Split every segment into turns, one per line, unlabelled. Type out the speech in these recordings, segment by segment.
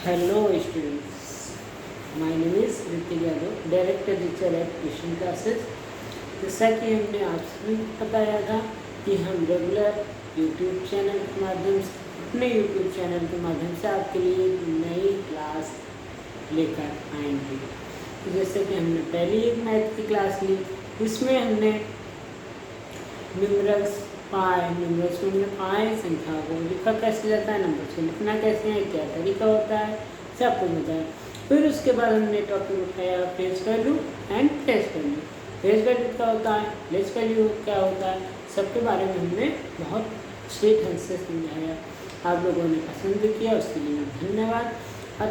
Hello students, my name is Ritik Yadav, director teacher at tuition classes. जैसा कि हमने आप सभी को बताया था कि हम रेगुलर यूट्यूब चैनल के माध्यम से अपने यूट्यूब चैनल के माध्यम से आपके लिए एक नई क्लास लेकर आएंगे। तो जैसे कि हमने पहली एक मैथ की क्लास ली, इसमें हमने न्यूमरल्स न्यूमरल्स में हमने पाए संख्या को लिखा कैसे जाता है, नंबर को लिखना कैसे है, क्या तरीका होता है, सब कुछ बताया। फिर उसके बाद हमने टॉपिक उठाया face value and place value. Face value क्या होता है, प्लेस वैल्यू क्या होता है, सबके बारे में हमने बहुत अच्छे ढंग से समझाया। आप लोगों ने पसंद भी किया, उसके लिए धन्यवाद। और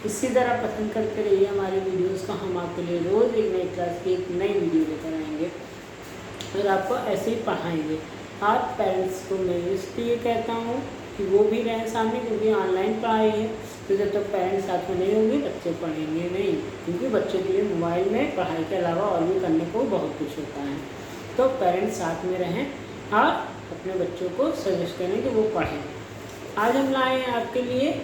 इसी तरह पसंद करते रहिए हमारे वीडियोज़ को। हम आपके लिए रोज़ एक नई क्लास की एक नई वीडियो लेकर आएंगे और आपको ऐसे ही पढ़ाएंगे। आप पेरेंट्स को मैं इसलिए कहता हूँ कि वो भी रहें सामने, क्योंकि ऑनलाइन पढ़ाई है, तो जब तक पेरेंट्स साथ में नहीं होंगे बच्चे पढ़ेंगे नहीं, क्योंकि बच्चों के लिए मोबाइल में पढ़ाई के अलावा और भी करने को बहुत कुछ होता है। तो पेरेंट्स साथ में रहें और अपने बच्चों को सजेस्ट करें कि वो पढ़ें। आज हम लाए हैं आपके लिए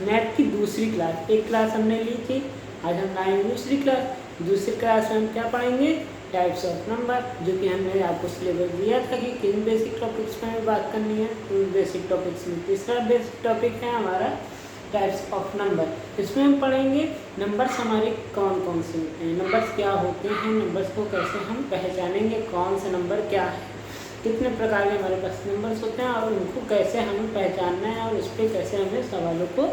मैथ की दूसरी क्लास। एक क्लास हमने ली थी, आज हम लाए दूसरी क्लास। दूसरी क्लास में हम क्या पढ़ेंगे, टाइप्स ऑफ नंबर, जो कि हमने आपको सिलेबस दिया था कि किन बेसिक टॉपिक्स में बात करनी है। तो बेसिक टॉपिक्स में तीसरा बेसिक टॉपिक है हमारा टाइप्स ऑफ नंबर। इसमें हम पढ़ेंगे नंबर्स हमारे कौन कौन से होते हैं, नंबर्स क्या होते हैं, नंबर्स को कैसे हम पहचानेंगे, कौन से नंबर क्या है, कितने प्रकार के हमारे पास नंबर्स होते हैं और उनको कैसे हमें पहचानना है और उस पर कैसे हमें सवालों को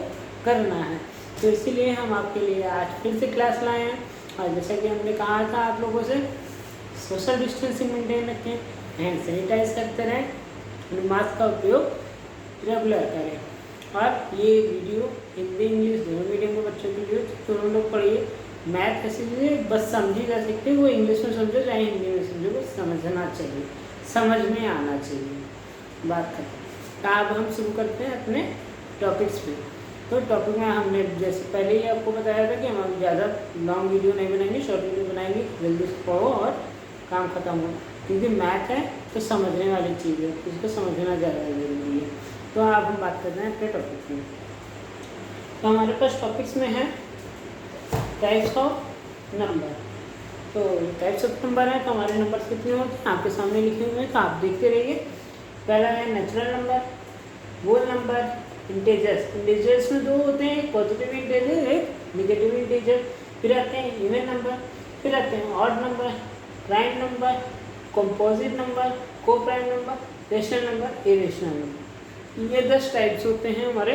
करना है। तो इसीलिए हम आपके लिए आज फिर से क्लास लाए हैं। और जैसा कि हमने कहा था आप लोगों से, सोशल डिस्टेंसिंग मेंटेन रखें, हैंड सैनिटाइज करते रहें, मास्क का उपयोग रेगुलर करें। और ये वीडियो हिंदी इंग्लिश दोनों मीडियम के बच्चों के लिए दोनों लोग पढ़िए। मैथ ऐसे बस समझी जा सकती है, वो इंग्लिश में समझो चाहे हिंदी में समझो, वो समझना चाहिए, समझ में आना चाहिए। बात करें तो अब हम शुरू करते हैं अपने टॉपिक्स पे। तो टॉपिक में हमने जैसे पहले ही आपको बताया था कि हम ज़्यादा लॉन्ग वीडियो नहीं बनाएंगे, शॉर्ट वीडियो बनाएंगे, जल्दी से पढ़ो और काम ख़त्म हो, क्योंकि मैथ है तो समझने वाली चीज़ है, इसको समझना ज़्यादा ज़रूरी है। तो अब हम बात करते हैं अपने टॉपिक में। तो हमारे पास टॉपिक्स में है टाइप्स ऑफ नंबर। तो टाइप्स ऑफ नंबर है, तो हमारे नंबर कितने होते हैं आपके सामने लिखे हुए हैं, तो आप देखते रहिए। पहला है natural number, whole number, integers. Integers में दो होते हैं, एक पॉजिटिव इंटीजर, एक नेगेटिव इंटीजर। फिर आते हैं इवन नंबर, फिर आते हैं odd number, prime number, composite number, coprime number, rational number, irrational number. ये 10 टाइप्स होते हैं हमारे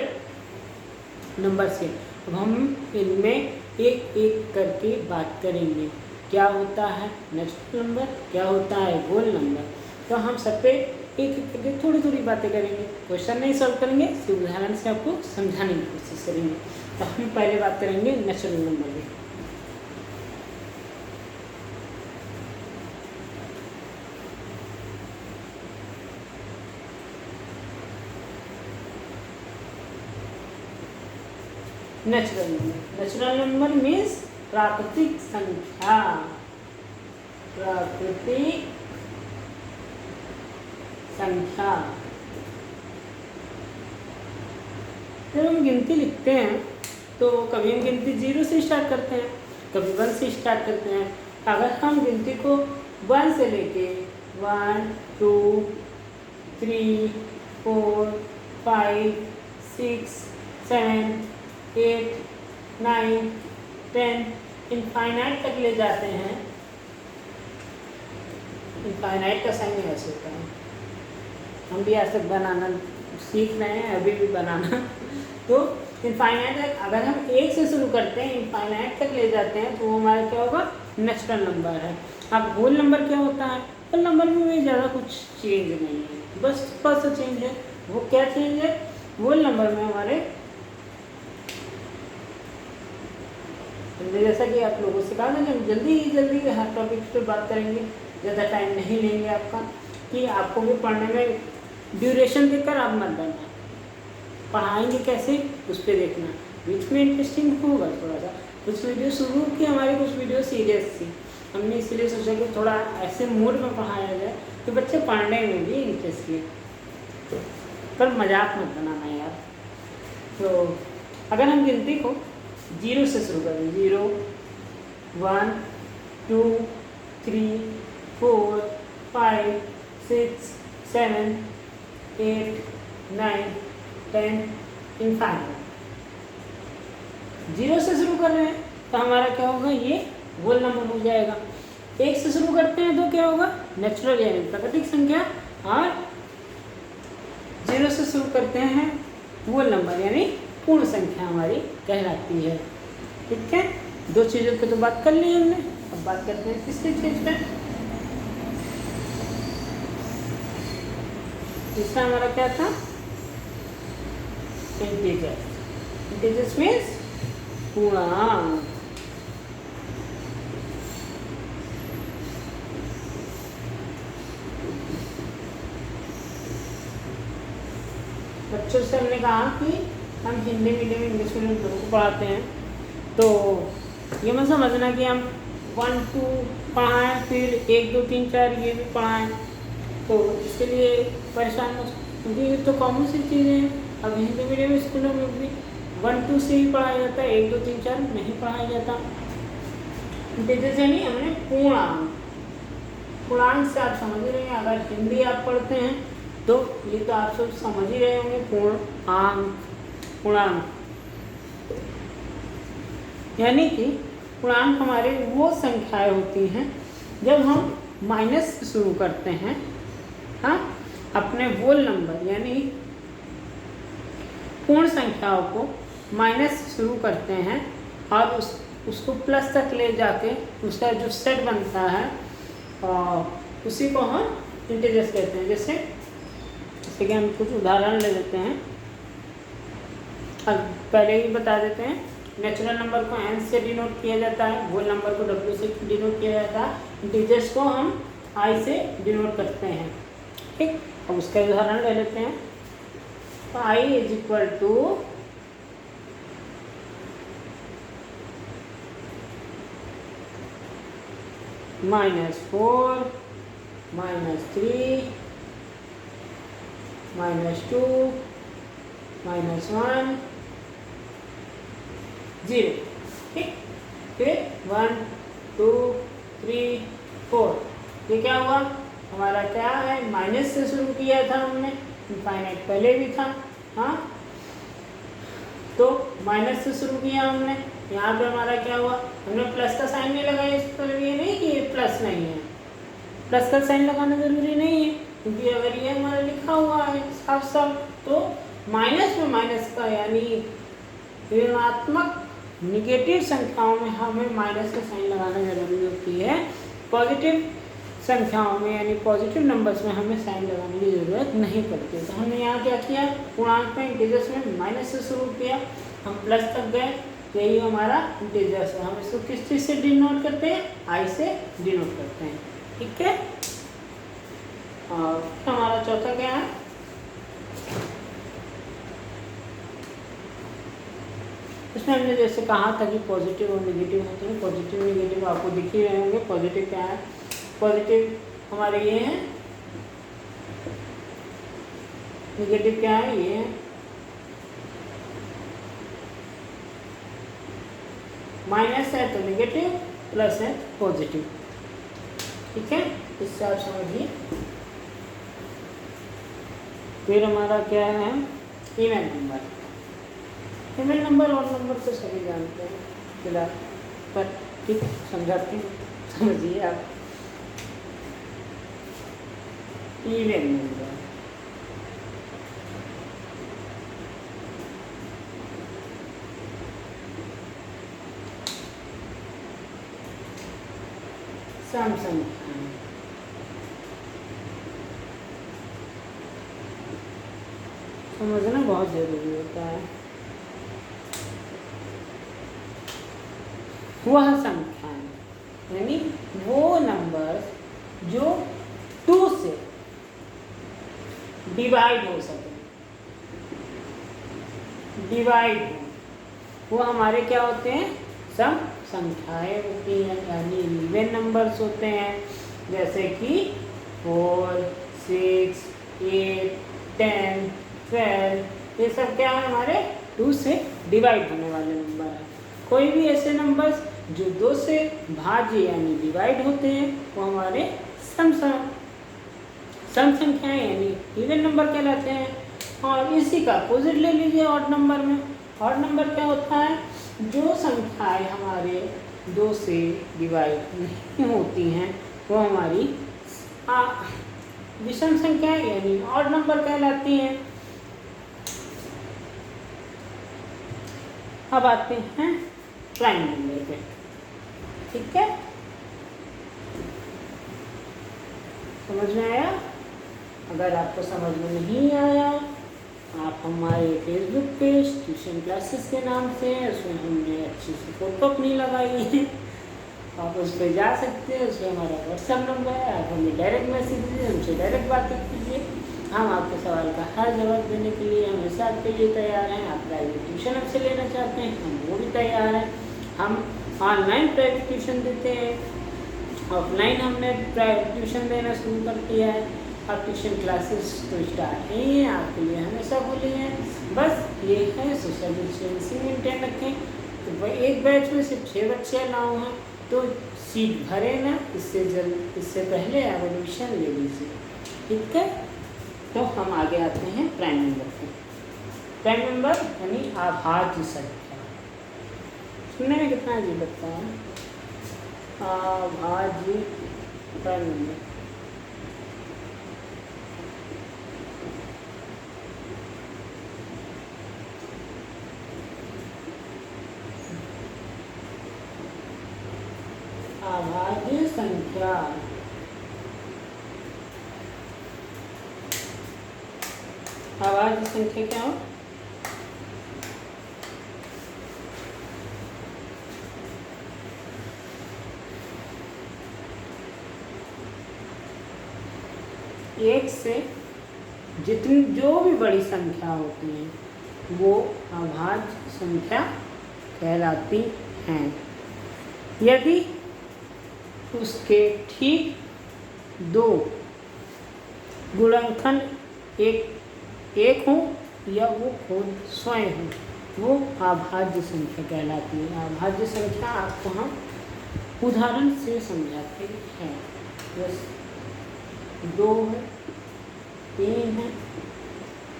नंबर से। अब हम इनमें एक एक करके बात करेंगे, क्या होता है नेचुरल नंबर, क्या होता है होल नंबर। तो हम सब पे एक एक करके थोड़ी थोड़ी बातें करेंगे, क्वेश्चन नहीं सॉल्व करेंगे, सिर्फ उदाहरण से आपको समझाने की कोशिश करेंगे। तो हम पहले बात करेंगे नेचुरल नंबर की। नेचुरल नंबर मीन्स प्राकृतिक संख्या। प्राकृतिक संख्या। जब हम गिनती लिखते हैं तो कभी हम गिनती 0 से स्टार्ट करते हैं, कभी 1 से स्टार्ट करते हैं। अगर हम गिनती को 1 से लेके 1 2 3 4 5 6 7 8 9 10 इनफाइनाइट तक ले जाते हैं। इनफाइनाइट का साइन ऐसे होता है, हम भी आज तक बनाना सीख रहे हैं, अभी भी बनाना। तो इनफाइनाइट तक अगर हम 1 से शुरू करते हैं, इनफाइनाइट तक ले जाते हैं, तो वो हमारा क्या होगा, नेचुरल नंबर है। अब होल नंबर क्या होता है, होल नंबर में ज़्यादा कुछ चेंज नहीं है, बस थोड़ा सा चेंज है। वो क्या चेंज है, होल नंबर में हमारे जैसा कि आप लोगों से कहा था कि हम जल्दी हर टॉपिक पे बात करेंगे, ज़्यादा टाइम नहीं लेंगे आपका, कि आपको भी पढ़ने में ड्यूरेशन देकर आप मत बनना, पढ़ाएंगे कैसे उस पर देखना, बीच में इंटरेस्टिंग होगा थोड़ा सा। कुछ वीडियो शुरू की हमारी, कुछ वीडियो सीरियस थी, हमने इसलिए सोचा कि थोड़ा ऐसे मूड में पढ़ाया जाए कि बच्चे पढ़ने में भी इंटरेस्ट लें। पर मजाक मत बनाना यार, तो अगर हम गिनती को 0 से शुरू करें, 0 1 2 3 4 5 6 7 8 9 10 इनफाइनाइट, 0 से शुरू कर रहे हैं तो हमारा क्या होगा, ये होल नंबर हो जाएगा। 1 से शुरू करते हैं तो क्या होगा, नेचुरल यानी प्राकृतिक संख्या, और 0 से शुरू करते हैं होल नंबर यानी पूर्ण संख्या हमारी कहलाती है। ठीक है, दो चीज़ों की तो बात कर ली हमने, अब बात करते हैं तीसरी चीज पे। तीसरा हमारा क्या था, इंटीजर्स। इंटीजर्स मीन्स पूर्णांक। बच्चों से हमने कहा कि हम हिंदी मीडियम इंग्लिश मीडियम दोनों को पढ़ाते हैं, तो ये मत समझना कि हम 1 2 पढ़ाएं फिर 1 2 3 4 ये भी पढ़ाएं, तो इसके लिए परेशान मत, क्योंकि ये तो कॉमन सी चीज़ें हैं। अब हिंदी मीडियम स्कूलों में भी 1 2 से ही पढ़ाया जाता है, 1 2 3 4 नहीं पढ़ाया जाता। जैसे नहीं, हमने पूर्णांक, पूर्णांक से आप समझ रहे हैं। अगर हिंदी आप पढ़ते हैं तो ये तो आप सब समझ ही रहे होंगे, पूर्णांक। पूर्णांक यानी कि पूर्णांक हमारे वो संख्याएं होती हैं जब हम माइनस से शुरू करते हैं, हाँ, अपने होल नंबर यानी पूर्ण संख्याओं को माइनस से शुरू करते हैं और उसको प्लस तक ले जाके उसका जो सेट बनता है उसी को हम इंटीजर्स कहते हैं। जैसे कि हम कुछ उदाहरण ले लेते हैं, अब पहले ही बता देते हैं। नेचुरल नंबर को n से डिनोट किया जाता है, होल नंबर को w से डिनोट किया जाता है, इंटीजर्स को हम i से डिनोट करते हैं। ठीक, अब उसका उदाहरण ले लेते हैं। तो i इज इक्वल टू -4 -3 -2 -1 0। ठीक, फिर 1 2 3 4, ये क्या हुआ हमारा, क्या है, माइनस से शुरू किया था हमने, इनफाइनाइट पहले भी था, हाँ, तो माइनस से शुरू किया हमने। यहाँ पे हमारा क्या हुआ, हमने प्लस का साइन नहीं लगाया, इस पर ये नहीं कि ये प्लस नहीं है, प्लस का साइन लगाना जरूरी नहीं है, क्योंकि अगर ये हमारा लिखा हुआ है साफ साफ, तो माइनस में माइनस का यानी ऋणात्मक निगेटिव संख्याओं में हमें माइनस का साइन लगाना जरूरी होती है। पॉजिटिव संख्याओं में यानी पॉजिटिव नंबर्स में हमें साइन लगाने की ज़रूरत नहीं पड़ती। तो हमने यहाँ क्या किया, पूर्णांक में इंटीजर्स में माइनस से शुरू किया, हम प्लस तक गए, यही हमारा इंटीजर्स है। हम इसको किस चीज़ से डिनोट करते हैं, आई से डिनोट करते हैं। ठीक है, और हमारा चौथा क्या है, इसमें हमने जैसे कहा था कि पॉजिटिव और नेगेटिव होते हैं। पॉजिटिव नेगेटिव आपको दिख ही रहे होंगे। पॉजिटिव क्या है, पॉजिटिव हमारे ये हैं, नेगेटिव क्या है, ये है। माइनस है तो नेगेटिव, प्लस है पॉजिटिव। ठीक है, इससे आप समझिए। फिर हमारा क्या है, इवन नंबर। इवन नंबर और नंबर तो सभी जानते हैं फिलहाल, पर ठीक समझाती हूँ, समझिए आप। इवन नंबर सम संख्याएं, समझना बहुत जरूरी होता है। वह संख्याएं यानी वो नंबर जो 2 से डिवाइड हो सके, डिवाइड हो, वो हमारे क्या होते हैं, सम संख्याएं होती हैं, यानी इवन नंबर्स होते हैं। जैसे कि 4 6 8 10 12, ये सब क्या है, हमारे 2 से डिवाइड होने वाले नंबर हैं। कोई भी ऐसे नंबर्स जो 2 से भाज्य यानी डिवाइड होते हैं वो हमारे सम संख्याएं यानी इवन नंबर कहलाते हैं। और इसी का अपोजिट ले लीजिए ऑड नंबर में। ऑड नंबर क्या होता है? जो संख्याएं हमारे 2 से डिवाइड नहीं होती हैं वो हमारी विषम संख्याएं यानी ऑड नंबर कहलाती हैं। अब आते हैं प्राइम नंबर पे। ठीक है, समझ में आया? अगर आपको समझ में नहीं आया, आप हमारे फेसबुक पेज ट्यूशन क्लासेस के नाम से हैं, उसमें हमने अच्छी सी फोटो अपनी लगाई है, आप उस पर जा सकते हैं। उसमें हमारा व्हाट्सएप नंबर है, आप हमें डायरेक्ट मैसेज दीजिए, हमसे डायरेक्ट बातें कीजिए। हम आपके सवाल का हर जवाब देने के लिए हमेशा आपके लिए तैयार हैं। आप प्राइवेट ट्यूशन हमसे लेना चाहते हैं, हम वो भी तैयार हैं। हम ऑनलाइन प्राइवेट ट्यूशन देते हैं, ऑफलाइन हमने प्राइवेट ट्यूशन देना शुरू कर दिया है। अब ट्यूशन क्लासेस तो स्टार्ट नहीं है, आपके लिए हमेशा खुली हैं। बस ये है सोशल डिस्टेंसिंग मेंटेन रखें। तो एक बैच में सिर्फ 6 बच्चे अलाउ हैं, तो सीट भरे ना, इससे पहले आप एडमिशन ले लीजिए। ठीक है, तो हम आगे आते हैं प्राइम नंबर पे। प्राइम नंबर यानी अभाज्य संख्या। सुनने में कितना अजीब लगता है, अभाज्य प्राइम नंबर। अभाज्य संख्या अभाज्य संख्या क्या हो? एक से जितनी जो भी बड़ी संख्या होती है वो अभाज्य संख्या कहलाती हैं। यदि उसके ठीक 2 गुणनखंड एक हो या वो खुद स्वयं हो, वो अभाज्य संख्या कहलाती है। अभाज्य संख्या आपको हम उदाहरण से समझाते हैं। बस 2 है, 3 है,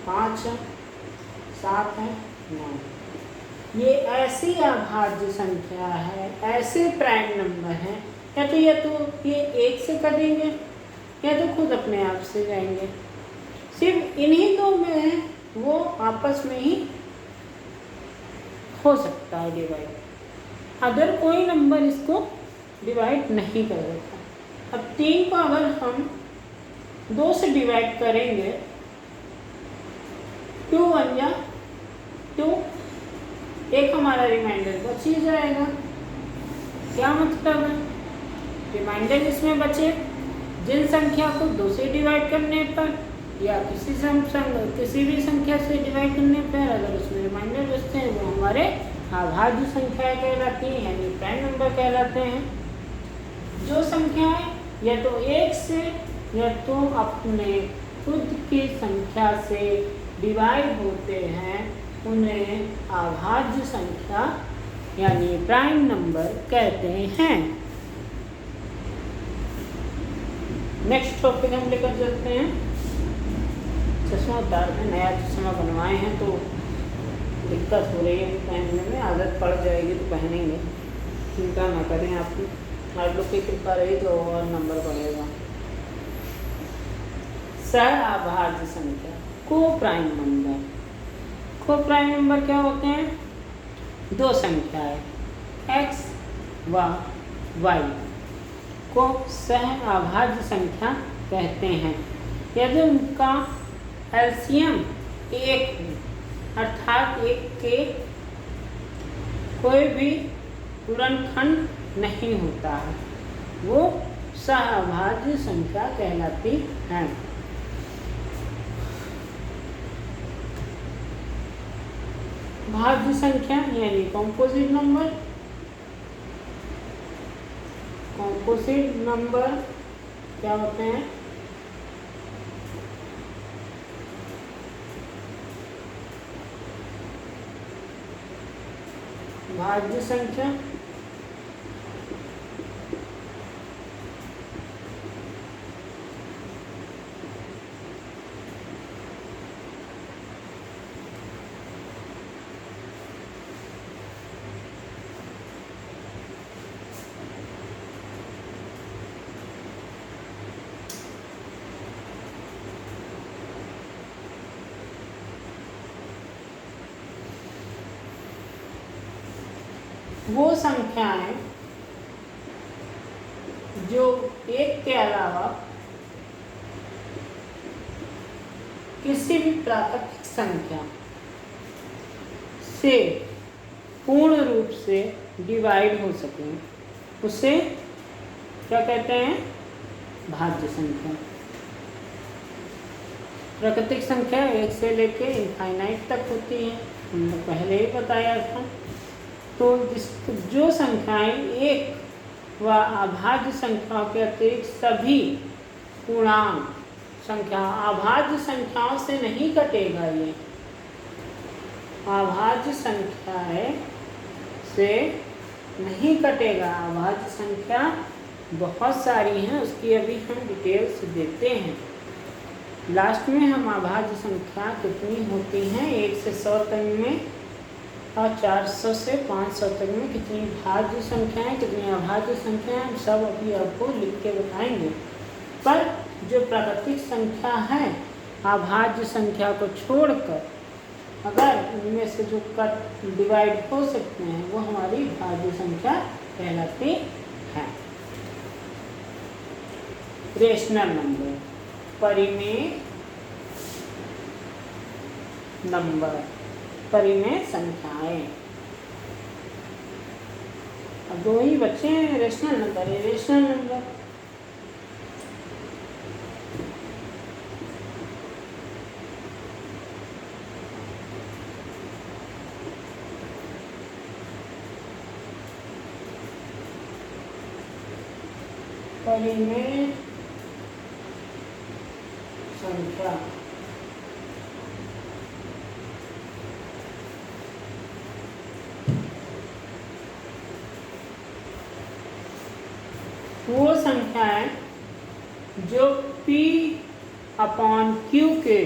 5 है, 7 है, 9। ये ऐसी अभाज्य संख्या है, ऐसे प्राइम नंबर हैं, या तो ये 1 से कटेंगे या तो खुद अपने आप से जाएंगे। सिर्फ इन्हीं 2 में है वो आपस में ही हो सकता है डिवाइड, अगर कोई नंबर इसको डिवाइड नहीं कर सकता। अब 3 को अगर हम 2 से डिवाइड करेंगे, 2 1 जा 2, एक हमारा रिमाइंडर बच ही जाएगा। क्या मतलब है? रिमाइंडर इसमें बचे जिन संख्या को 2 से डिवाइड करने पर या किसी भी संख्या से डिवाइड करने पर अगर उसमें रिमाइंडर बचते हैं वो हमारे अभाज्य संख्या कहलाती हैं, यानी प्राइम नंबर कहलाते हैं। जो संख्याएं या तो 1 से या तो अपने खुद की संख्या से डिवाइड होते हैं उन्हें अभाज्य संख्या यानी प्राइम नंबर कहते हैं। नेक्स्ट टॉपिक हम लेकर चलते हैं, चश्मा उतारते हैं। नया चश्मा बनवाए हैं तो दिक्कत हो रही है पहनने में, आदत पड़ जाएगी तो पहनेंगे, चिंता ना करें। आप लोग की कृपा रही तो और नंबर बढ़ेगा। सहअभाज्य संख्या को prime number. Coprime number क्या होते हैं? 2 संख्याएं x व y को सहअभाज्य संख्या कहते हैं यदि उनका एलसीएम 1 अर्थात 1 के कोई भी गुणनखंड नहीं होता है, वो सहअभाज्य संख्या कहलाती है। भाज्य संख्या यानी कॉम्पोजिट नंबर। कॉम्पोजिट नंबर क्या होते हैं? भाज्य संख्या वो संख्याएं जो एक के अलावा किसी भी प्राकृतिक संख्या से पूर्ण रूप से डिवाइड हो सके, उसे क्या कहते हैं? भाज्य संख्या। प्राकृतिक संख्या एक से लेके इनफाइनाइट तक होती है, हमने पहले ही बताया था। तो जो संख्याएं एक व अभाज्य संख्याओं के अतिरिक्त सभी पूर्णांक संख्या, अभाज्य संख्याओं से नहीं कटेगा, ये अभाज्य संख्याएं से नहीं कटेगा। अभाज्य संख्या बहुत सारी हैं, उसकी अभी हम डिटेल्स देते हैं। लास्ट में हम अभाज्य संख्या कितनी होती हैं 1 से 100 तक में, और 400 से 500 तक में कितनी भाज्य संख्याएं, कितनी अभाज्य संख्याएं, हम सब अभी आपको लिख के बताएंगे। पर जो प्राकृतिक संख्या है, अभाज्य संख्या को छोड़कर अगर इनमें से जो कट डिवाइड हो सकते हैं, वो हमारी भाज्य संख्या कहलाती है। रेशनल नंबर, परिमेय नंबर, परिमेय संख्याएं। अब दो ही बच्चे हैं, रेशनल नंबर, इरेशनल नंबर। परिमेय संख्या वो संख्याएं जो P/Q के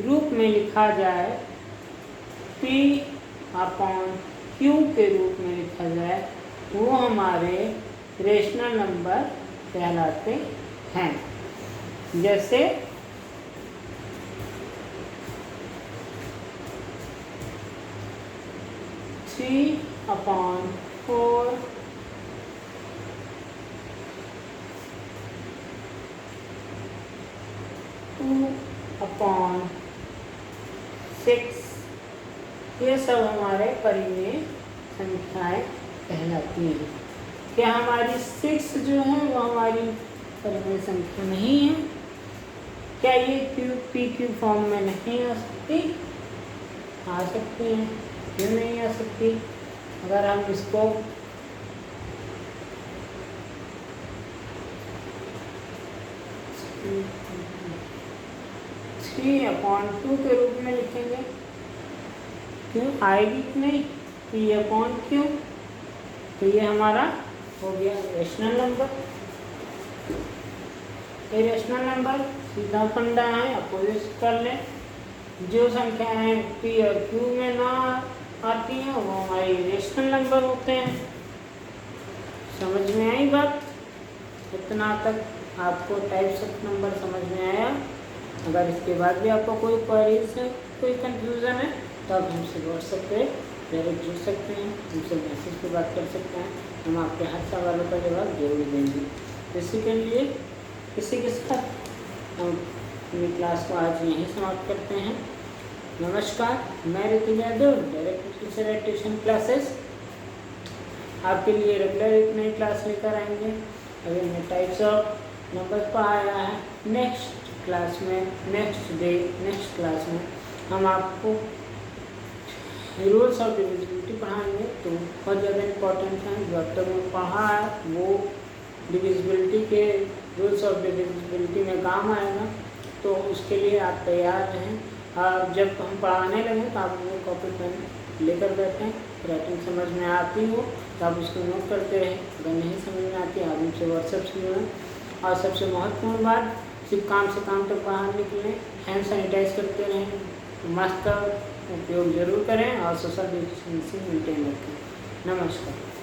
रूप में लिखा जाए, P/Q के रूप में लिखा जाए, वो हमारे रेशनल नंबर कहलाते हैं। जैसे 3/4 2/6, ये सब हमारे परिमेय संख्याएं कहलाती हैं। क्या हमारी 6 जो है वो हमारी परिमेय संख्या नहीं है? क्या ये PQ फॉर्म में नहीं आ सकती? आ सकती हैं, क्यों नहीं आ सकती? अगर हम इसको (3/2) के रूप में लिखेंगे, क्यों आएगी कि नहीं? P/Q, तो ये हमारा हो गया रेशनल नंबर। ये रेशनल नंबर सीधा फंडा है, अपोजिट कर लें। जो संख्याएं P और Q में ना आती हैं वो हमारी रेशनल नंबर होते हैं। समझ में आई बात? इतना तक आपको टाइप्स ऑफ नंबर समझ में आया। अगर इसके बाद भी आपको कोई क्वेरीज है, कोई कंफ्यूजन है, तो आप हमसे व्हाट्सएप पे डायरेक्ट जुड़ सकते हैं, हमसे मैसेज पे बात कर सकते हैं। हम आपके हर सवालों का जवाब जरूर देंगे। इसी के लिए इसी के साथ हम अपनी क्लास को आज यहीं समाप्त करते हैं। नमस्कार, मैं Ritu Yadav, direct teacher at tuition classes, आपके लिए रेगुलर एक नई क्लास लेकर आएंगे। अभी हमने टाइप्स ऑफ नंबर पढ़ाया है। नेक्स्ट क्लास में, नेक्स्ट क्लास में हम आपको रूल्स ऑफ डिविजिबिलिटी पढ़ाएंगे। तो बहुत ज़्यादा इम्पोर्टेंट है, जो अब तक मैं पढ़ा है वो डिविजिबिलिटी के रूल्स ऑफ डिविजिबिलिटी में काम आएगा। तो उसके लिए आप तैयार रहें। जब हम पढ़ाने लगें तो आप अपने कॉपी पेन लेकर बैठें। राइटिंग समझ में आती हो तो आप उसको नोट करते रहें, अगर नहीं समझ में आती आप मुझसे व्हाट्सएप से जुड़ें। और सबसे महत्वपूर्ण बात, सिर्फ काम से काम तक बाहर निकलें, हैंड सैनिटाइज करते रहें, मास्क का उपयोग जरूर करें और सोशल डिस्टेंसिंग मेंटेन रखें। नमस्कार।